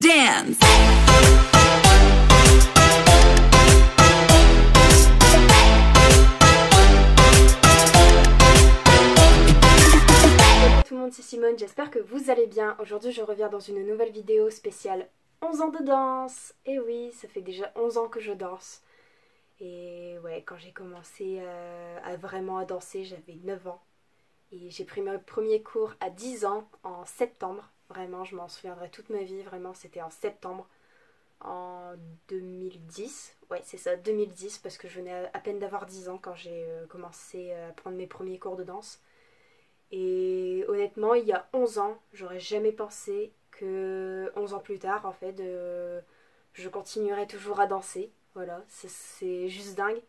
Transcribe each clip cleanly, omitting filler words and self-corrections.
Dance! Salut tout le monde, c'est Simone, j'espère que vous allez bien. Aujourd'hui je reviens dans une nouvelle vidéo spéciale 11 ans de danse. Et oui, ça fait déjà 11 ans que je danse. Et ouais, quand j'ai commencé à vraiment danser, j'avais 9 ans. Et j'ai pris mes premiers cours à 10 ans, en septembre. Vraiment, je m'en souviendrai toute ma vie, vraiment, c'était en septembre. En 2010, ouais c'est ça, 2010, parce que je venais à peine d'avoir 10 ans quand j'ai commencé à prendre mes premiers cours de danse. Et honnêtement, il y a 11 ans, j'aurais jamais pensé que 11 ans plus tard, en fait, je continuerais toujours à danser. Voilà, c'est juste dingue.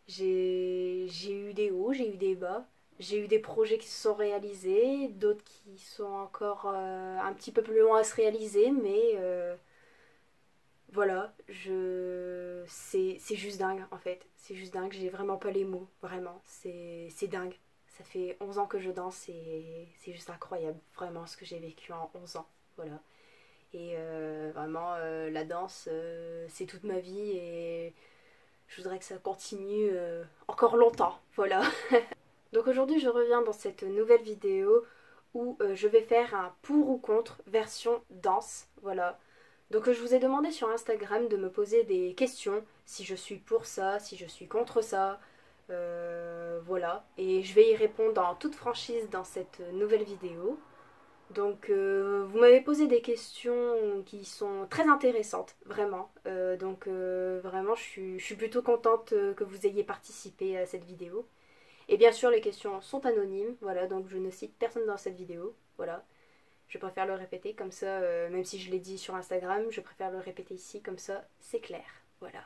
J'ai eu des hauts, j'ai eu des bas. J'ai eu des projets qui se sont réalisés, d'autres qui sont encore un petit peu plus loin à se réaliser, mais voilà, c'est juste dingue en fait. C'est juste dingue, j'ai vraiment pas les mots, vraiment. C'est dingue. Ça fait 11 ans que je danse et c'est juste incroyable, vraiment, ce que j'ai vécu en 11 ans. Voilà. Et vraiment, la danse, c'est toute ma vie et je voudrais que ça continue encore longtemps. Voilà. Donc aujourd'hui, je reviens dans cette nouvelle vidéo où je vais faire un pour ou contre version danse. Voilà. Donc je vous ai demandé sur Instagram de me poser des questions, si je suis pour ça, si je suis contre ça, voilà. Et je vais y répondre en toute franchise dans cette nouvelle vidéo. Donc vous m'avez posé des questions qui sont très intéressantes, vraiment. Vraiment je suis plutôt contente que vous ayez participé à cette vidéo. Et bien sûr les questions sont anonymes, voilà, donc je ne cite personne dans cette vidéo, voilà. Je préfère le répéter comme ça, même si je l'ai dit sur Instagram, je préfère le répéter ici, comme ça c'est clair. Voilà.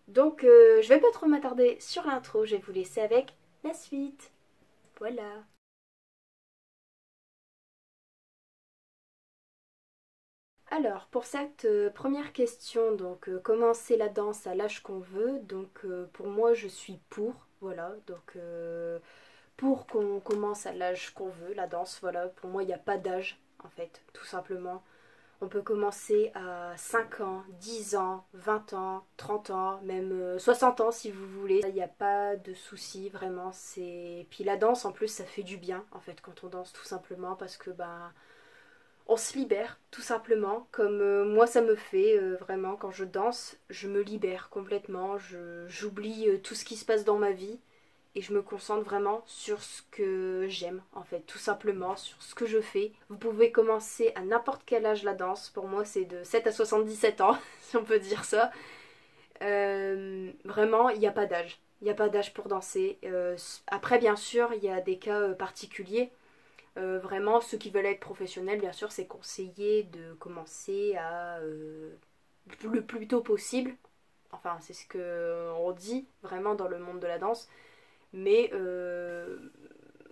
Donc je vais pas trop m'attarder sur l'intro, je vais vous laisser avec la suite. Voilà. Alors pour cette première question, donc commencer la danse à l'âge qu'on veut, donc pour moi je suis pour, voilà, donc pour qu'on commence à l'âge qu'on veut, la danse, voilà, pour moi il n'y a pas d'âge en fait, tout simplement. On peut commencer à 5 ans, 10 ans, 20 ans, 30 ans, même 60 ans si vous voulez. Il n'y a pas de souci vraiment. Puis la danse en plus ça fait du bien en fait quand on danse tout simplement parce que ben on se libère tout simplement. Comme moi ça me fait vraiment quand je danse, je me libère complètement. J'oublie tout ce qui se passe dans ma vie et je me concentre vraiment sur ce que j'aime en fait, tout simplement sur ce que je fais. Vous pouvez commencer à n'importe quel âge la danse, pour moi c'est de 7 à 77 ans si on peut dire ça. Vraiment il n'y a pas d'âge, il n'y a pas d'âge pour danser. Après bien sûr il y a des cas particuliers. Vraiment ceux qui veulent être professionnels bien sûr c'est conseillé de commencer à le plus tôt possible. Enfin c'est ce qu'on dit vraiment dans le monde de la danse. Mais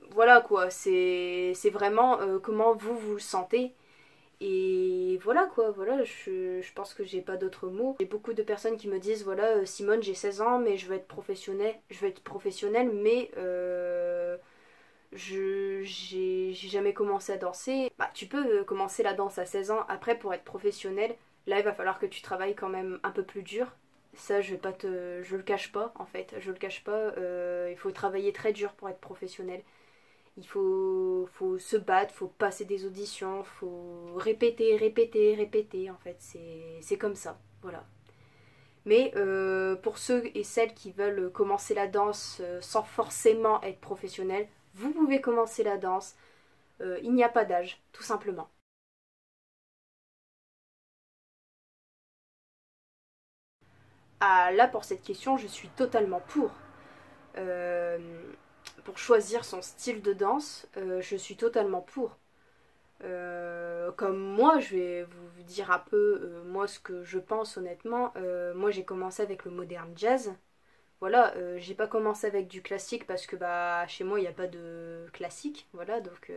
voilà quoi, c'est vraiment comment vous le sentez. Et voilà quoi, voilà, je pense que j'ai pas d'autres mots. J'ai beaucoup de personnes qui me disent voilà Simone j'ai 16 ans mais je veux être professionnelle mais j'ai jamais commencé à danser. Bah tu peux commencer la danse à 16 ans, après pour être professionnelle, là il va falloir que tu travailles quand même un peu plus dur. Ça, je le cache pas en fait, je le cache pas. Il faut travailler très dur pour être professionnel. Faut se battre, faut passer des auditions, faut répéter, répéter, répéter. En fait, c'est comme ça, voilà. Mais pour ceux et celles qui veulent commencer la danse sans forcément être professionnel, vous pouvez commencer la danse. Il n'y a pas d'âge, tout simplement. Ah, là, pour cette question, je suis totalement pour. Euh, pour choisir son style de danse, je suis totalement pour. Comme moi, je vais vous dire un peu moi ce que je pense honnêtement. Moi j'ai commencé avec le modern jazz. Voilà, j'ai pas commencé avec du classique parce que bah chez moi il n'y a pas de classique. Voilà, donc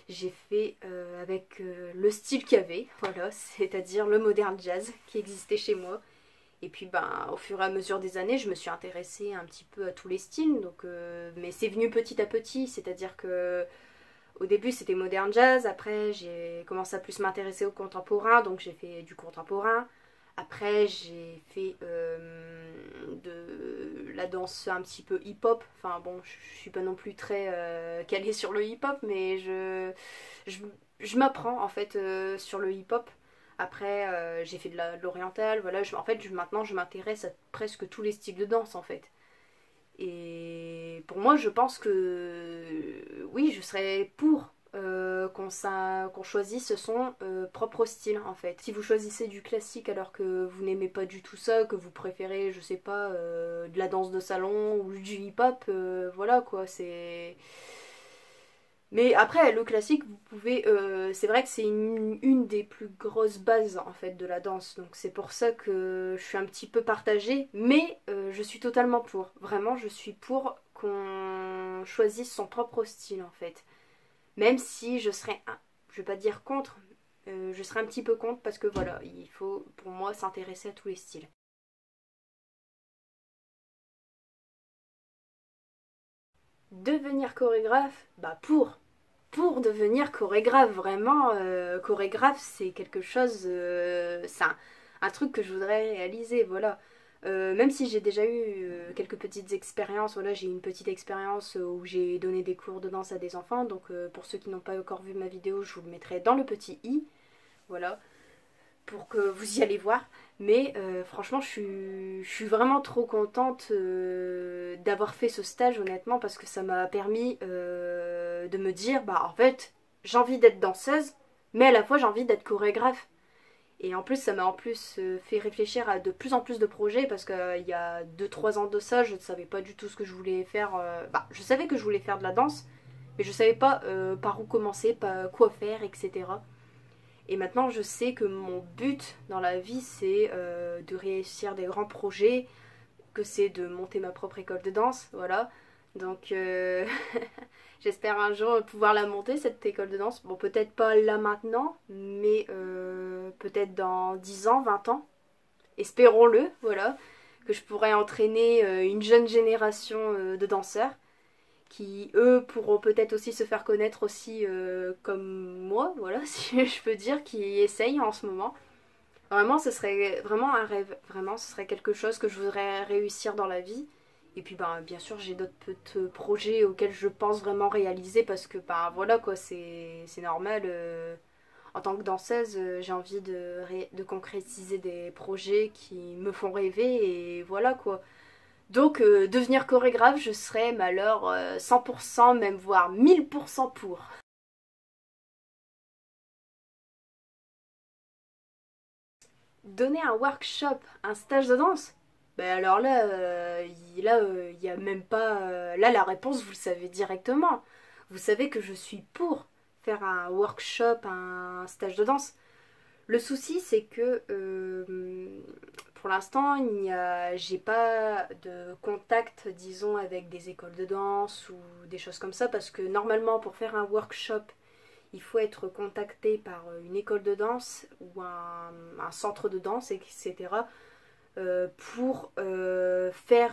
j'ai fait avec le style qu'il y avait. Voilà, c'est-à-dire le modern jazz qui existait chez moi. Et puis ben, au fur et à mesure des années, je me suis intéressée un petit peu à tous les styles. Donc, mais c'est venu petit à petit, c'est-à-dire que Au début c'était modern jazz, après j'ai commencé à plus m'intéresser au contemporain, donc j'ai fait du contemporain. Après j'ai fait de la danse un petit peu hip-hop. Enfin bon, je suis pas non plus très calée sur le hip-hop, mais je, je m'apprends en fait sur le hip-hop. Après j'ai fait de l'oriental, voilà. En fait maintenant je m'intéresse à presque tous les styles de danse en fait. Et pour moi, je pense que oui, je serais pour qu'on choisisse son propre style en fait. Si vous choisissez du classique alors que vous n'aimez pas du tout ça, que vous préférez, je sais pas, de la danse de salon ou du hip-hop, voilà quoi, c'est. Mais après, le classique, vous pouvez. C'est vrai que c'est une des plus grosses bases en fait de la danse. Donc c'est pour ça que je suis un petit peu partagée. Mais je suis totalement pour. Vraiment, je suis pour qu'on choisisse son propre style en fait. Même si je serais. Je vais pas dire contre. Je serais un petit peu contre parce que voilà, il faut pour moi s'intéresser à tous les styles. Devenir chorégraphe, bah pour devenir chorégraphe. Vraiment, chorégraphe, c'est quelque chose, c'est un truc que je voudrais réaliser, voilà. Même si j'ai déjà eu quelques petites expériences, voilà, j'ai eu une petite expérience où j'ai donné des cours de danse à des enfants, donc pour ceux qui n'ont pas encore vu ma vidéo, je vous le mettrai dans le petit i, voilà, pour que vous y allez voir. Mais franchement, je suis vraiment trop contente d'avoir fait ce stage, honnêtement, parce que ça m'a permis de me dire, bah en fait, j'ai envie d'être danseuse, mais à la fois j'ai envie d'être chorégraphe. Et en plus, ça m'a en plus fait réfléchir à de plus en plus de projets, parce qu'il y a 2 3 ans de ça, je ne savais pas du tout ce que je voulais faire. Bah, je savais que je voulais faire de la danse, mais je savais pas par où commencer, pas quoi faire, etc. Et maintenant, je sais que mon but dans la vie, c'est de réussir des grands projets, que c'est de monter ma propre école de danse, voilà. Donc, j'espère un jour pouvoir la monter, cette école de danse. Bon, peut-être pas là maintenant, mais peut-être dans 10 ans, 20 ans. Espérons-le, voilà. Que je pourrai entraîner une jeune génération de danseurs qui eux pourront peut-être aussi se faire connaître aussi comme moi, voilà, si je peux dire, qui essayent en ce moment. Vraiment, ce serait vraiment un rêve, vraiment, ce serait quelque chose que je voudrais réussir dans la vie. Et puis ben, bien sûr j'ai d'autres petits projets auxquels je pense vraiment réaliser parce que ben voilà quoi, c'est normal. En tant que danseuse, j'ai envie de concrétiser des projets qui me font rêver et voilà quoi. Donc, devenir chorégraphe, je serais, mais alors 100%, même voire 1000% pour. Donner un workshop, un stage de danse? Ben alors là, il y a même pas. Là, la réponse, vous le savez directement. Vous savez que je suis pour faire un workshop, un stage de danse. Le souci, c'est que pour l'instant, j'ai pas de contact, disons, avec des écoles de danse ou des choses comme ça, parce que normalement, pour faire un workshop, il faut être contacté par une école de danse ou un centre de danse, etc. Pour faire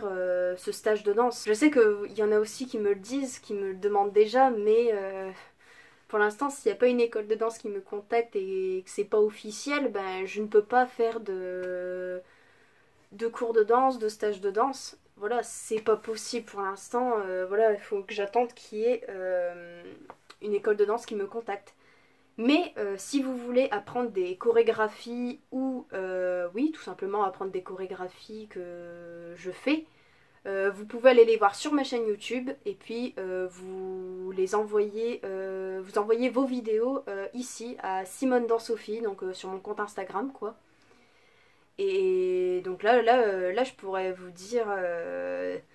ce stage de danse. Je sais qu'il y en a aussi qui me le disent, qui me le demandent déjà, mais pour l'instant, s'il n'y a pas une école de danse qui me contacte et que c'est pas officiel, ben je ne peux pas faire de cours de danse, de stage de danse. Voilà, c'est pas possible pour l'instant. Voilà, il faut que j'attende qu'il y ait une école de danse qui me contacte. Mais si vous voulez apprendre des chorégraphies ou, oui, tout simplement apprendre des chorégraphies que je fais, vous pouvez aller les voir sur ma chaîne YouTube et puis vous envoyez vos vidéos ici à Simone dans Sophie, donc sur mon compte Instagram quoi. Et donc là je pourrais vous dire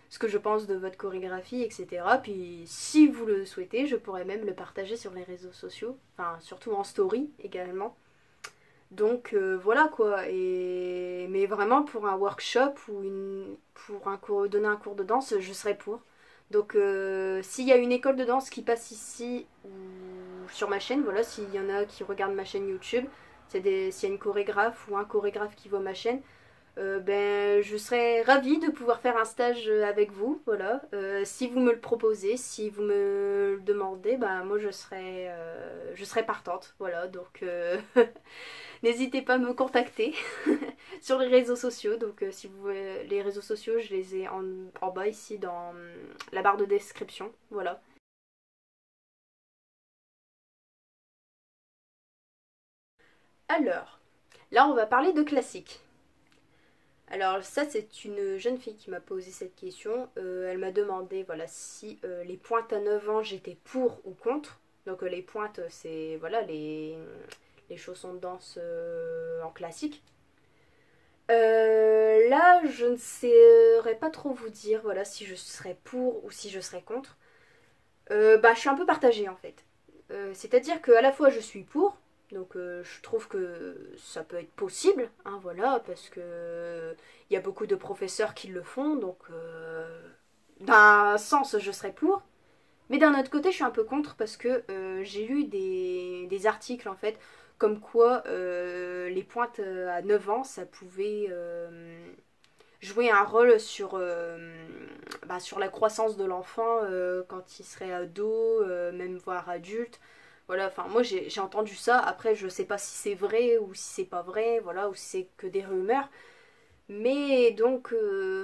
ce que je pense de votre chorégraphie, etc. Puis si vous le souhaitez, je pourrais même le partager sur les réseaux sociaux, enfin surtout en story également. Donc voilà quoi. Mais vraiment pour un workshop ou donner un cours de danse, je serais pour. Donc s'il y a une école de danse qui passe ici ou sur ma chaîne, voilà, s'il y en a qui regardent ma chaîne YouTube, s'il y a une chorégraphe ou un chorégraphe qui voit ma chaîne, ben, je serais ravie de pouvoir faire un stage avec vous, voilà. Si vous me le proposez, si vous me le demandez, ben moi je serais partante, voilà. Donc n'hésitez pas à me contacter sur les réseaux sociaux. Donc si vous voulez, les réseaux sociaux, je les ai en bas ici dans la barre de description, voilà. Alors, là on va parler de classique. Alors ça c'est une jeune fille qui m'a posé cette question. Elle m'a demandé voilà si les pointes à 9 ans j'étais pour ou contre. Donc les pointes c'est voilà les chaussons de danse en classique. Là je ne saurais pas trop vous dire voilà si je serais pour ou si je serais contre. Bah je suis un peu partagée en fait. C'est-à-dire qu'à la fois je suis pour, donc je trouve que ça peut être possible, hein, voilà, parce que il y a beaucoup de professeurs qui le font, donc d'un sens je serais pour. Mais d'un autre côté je suis un peu contre parce que j'ai lu des articles en fait comme quoi les pointes à 9 ans ça pouvait jouer un rôle sur la croissance de l'enfant quand il serait ado, même voire adulte. Voilà, enfin moi j'ai entendu ça, après je sais pas si c'est vrai ou si c'est pas vrai, voilà, ou si c'est que des rumeurs. Mais donc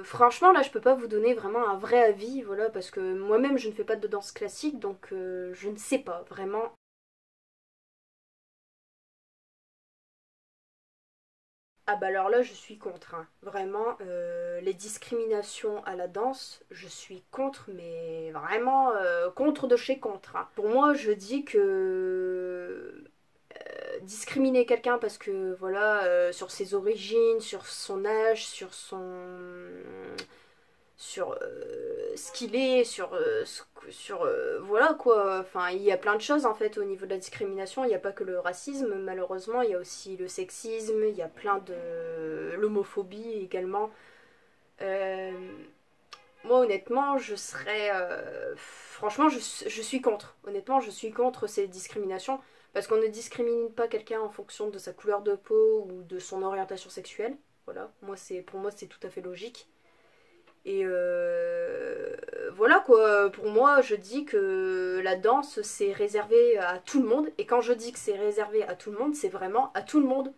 franchement là je peux pas vous donner vraiment un vrai avis, voilà, parce que moi-même je ne fais pas de danse classique, donc je ne sais pas vraiment. Ah bah alors là je suis contre, hein. Vraiment les discriminations à la danse, je suis contre, mais vraiment contre de chez contre, hein. Pour moi je dis que discriminer quelqu'un parce que voilà sur ses origines, sur son âge, sur ce qu'il est, voilà quoi. Enfin, il y a plein de choses en fait au niveau de la discrimination. Il n'y a pas que le racisme, malheureusement. Il y a aussi le sexisme. Il y a plein de l'homophobie également. Euh, Moi, honnêtement, je serais, franchement, je suis contre. Honnêtement, je suis contre ces discriminations parce qu'on ne discrimine pas quelqu'un en fonction de sa couleur de peau ou de son orientation sexuelle. Voilà. Pour moi, c'est tout à fait logique. Et voilà quoi, pour moi je dis que la danse c'est réservé à tout le monde. Et quand je dis que c'est réservé à tout le monde, c'est vraiment à tout le monde.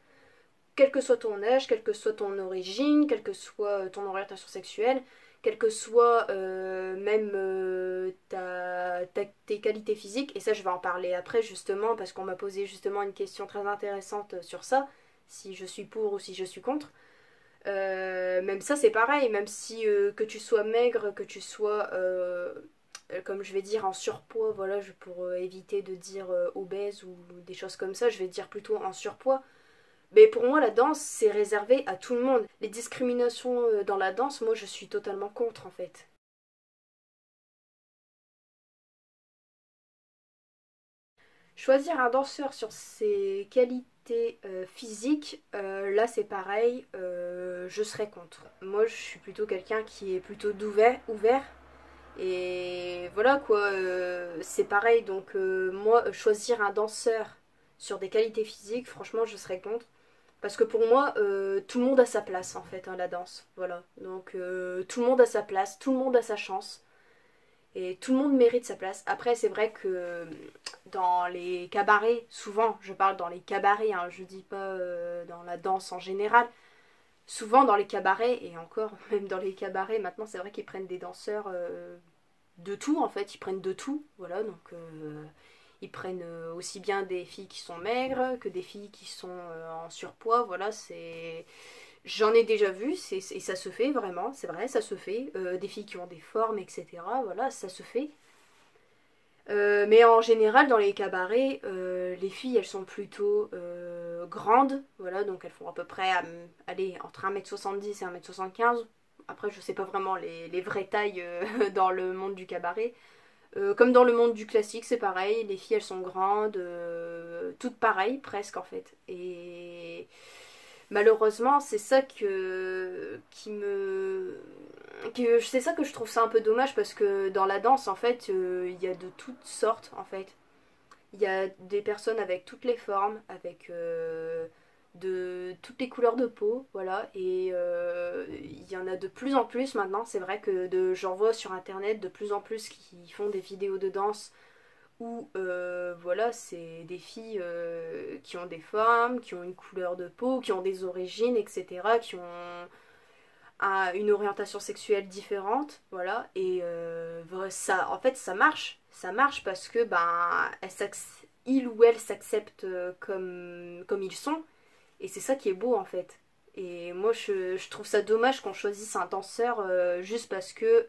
Quel que soit ton âge, quelle que soit ton origine, quelle que soit ton orientation sexuelle, quelle que soit même tes qualités physiques. Et ça je vais en parler après justement parce qu'on m'a posé justement une question très intéressante sur ça, si je suis pour ou si je suis contre. Même ça c'est pareil, même si que tu sois maigre, que tu sois comme je vais dire en surpoids, voilà, pour éviter de dire obèse ou des choses comme ça, je vais dire plutôt en surpoids. Mais pour moi la danse c'est réservé à tout le monde. Les discriminations dans la danse, moi je suis totalement contre en fait. Choisir un danseur sur ses qualités physiques, là c'est pareil, je serais contre. Moi je suis plutôt quelqu'un qui est plutôt ouvert. Et voilà quoi, c'est pareil. Donc moi, choisir un danseur sur des qualités physiques, franchement, je serais contre. Parce que pour moi, tout le monde a sa place en fait, hein, la danse. Voilà. Donc tout le monde a sa place, tout le monde a sa chance. Et tout le monde mérite sa place. Après, c'est vrai que dans les cabarets, souvent, je parle dans les cabarets, hein, je dis pas dans la danse en général. Souvent dans les cabarets, et encore, même dans les cabarets, maintenant c'est vrai qu'ils prennent des danseurs de tout en fait, ils prennent de tout, voilà, donc ils prennent aussi bien des filles qui sont maigres que des filles qui sont en surpoids, voilà, c'est... J'en ai déjà vu, et ça se fait vraiment, c'est vrai, ça se fait, des filles qui ont des formes, etc., voilà, ça se fait. Mais en général, dans les cabarets, les filles, elles sont plutôt grandes, voilà, donc elles font à peu près, allez, entre 1m70 et 1m75. Après, je sais pas vraiment les vraies tailles dans le monde du cabaret. Comme dans le monde du classique, c'est pareil, les filles, elles sont grandes, toutes pareilles, presque en fait. Et malheureusement, c'est ça c'est ça que je trouve ça un peu dommage parce que dans la danse, en fait, il y a de toutes sortes, en fait. Il y a des personnes avec toutes les formes, avec de toutes les couleurs de peau, voilà, et il y en a de plus en plus maintenant, c'est vrai que j'en vois sur internet de plus en plus qui font des vidéos de danse où voilà, c'est des filles qui ont des formes, qui ont une couleur de peau, qui ont des origines, etc., qui ont une orientation sexuelle différente, voilà, et ça, en fait, ça marche parce que ben, ils ou elles s'acceptent comme ils sont, et c'est ça qui est beau en fait. Et moi, je trouve ça dommage qu'on choisisse un danseur juste parce que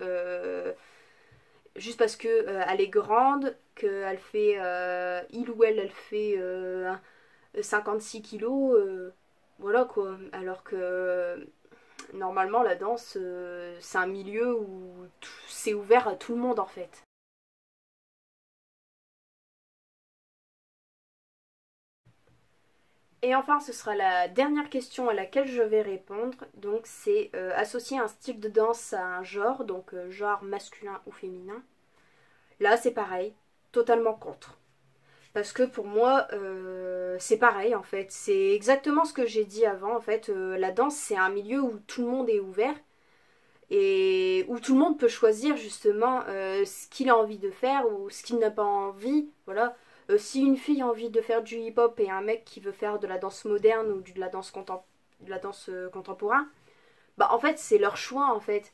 elle est grande, qu'elle fait il ou elle fait 56 kilos, voilà quoi. Alors que normalement la danse c'est un milieu où c'est ouvert à tout le monde en fait. Et enfin, ce sera la dernière question à laquelle je vais répondre. Donc, c'est associer un style de danse à un genre, donc genre masculin ou féminin. Là, c'est pareil, totalement contre. Parce que pour moi, c'est pareil en fait. C'est exactement ce que j'ai dit avant. En fait, la danse, c'est un milieu où tout le monde est ouvert et où tout le monde peut choisir justement ce qu'il a envie de faire ou ce qu'il n'a pas envie. Voilà. Si une fille a envie de faire du hip-hop et un mec qui veut faire de la danse moderne ou de la danse, contemporaine, bah en fait c'est leur choix en fait.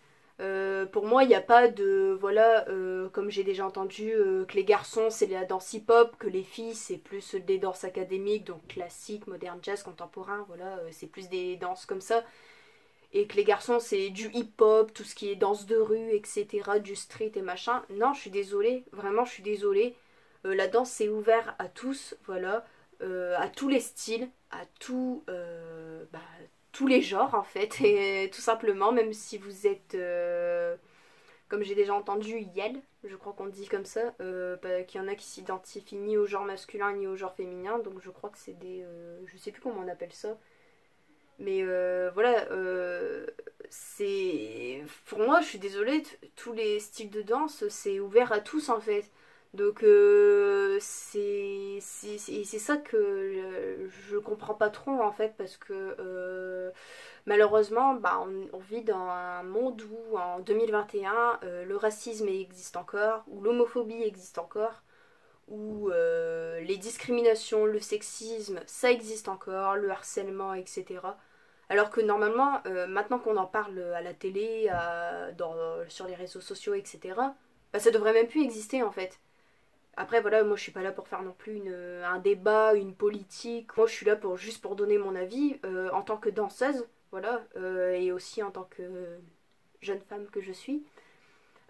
Pour moi, il n'y a pas de, voilà, comme j'ai déjà entendu, que les garçons c'est la danse hip-hop, que les filles c'est plus des danses académiques, donc classique, moderne, jazz, contemporain, voilà, c'est plus des danses comme ça. Et que les garçons c'est du hip-hop, tout ce qui est danse de rue, etc., du street et machin. Non, je suis désolée, vraiment je suis désolée. La danse c'est ouvert à tous, voilà, à tous les styles, à tous les genres en fait, et tout simplement, même si vous êtes, comme j'ai déjà entendu, Yel, je crois qu'on dit comme ça, qu'il y en a qui s'identifient ni au genre masculin ni au genre féminin, donc je crois que c'est des, je sais plus comment on appelle ça, mais voilà, c'est. Pour moi, je suis désolée, tous les styles de danse, c'est ouvert à tous en fait. Donc c'est ça que je comprends pas trop en fait, parce que malheureusement, bah, on vit dans un monde où en 2021, le racisme existe encore, où l'homophobie existe encore, où les discriminations, le sexisme, ça existe encore, le harcèlement, etc. Alors que normalement, maintenant qu'on en parle à la télé, sur les réseaux sociaux, etc., bah, ça devrait même plus exister en fait. Après voilà, moi je suis pas là pour faire non plus un débat, une politique. Moi je suis là pour juste pour donner mon avis en tant que danseuse, voilà, et aussi en tant que jeune femme que je suis.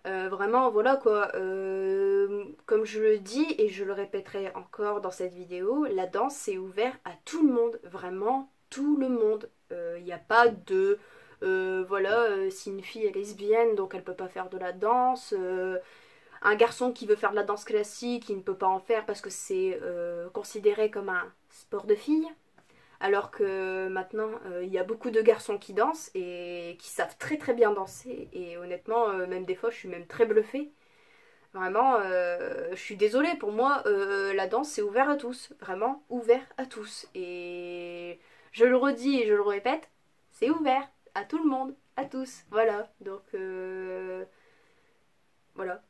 Vraiment, voilà quoi. Comme je le dis et je le répéterai encore dans cette vidéo, la danse c'est ouvert à tout le monde, vraiment tout le monde. Il n'y a pas de voilà, si une fille est lesbienne donc elle peut pas faire de la danse. Un garçon qui veut faire de la danse classique, il ne peut pas en faire parce que c'est considéré comme un sport de fille. Alors que maintenant, il y a beaucoup de garçons qui dansent et qui savent très très bien danser. Et honnêtement, même des fois, je suis même très bluffée. Vraiment, je suis désolée, pour moi, la danse, c'est ouvert à tous. Vraiment, ouvert à tous. Et je le redis et je le répète, c'est ouvert à tout le monde, à tous. Voilà, donc voilà.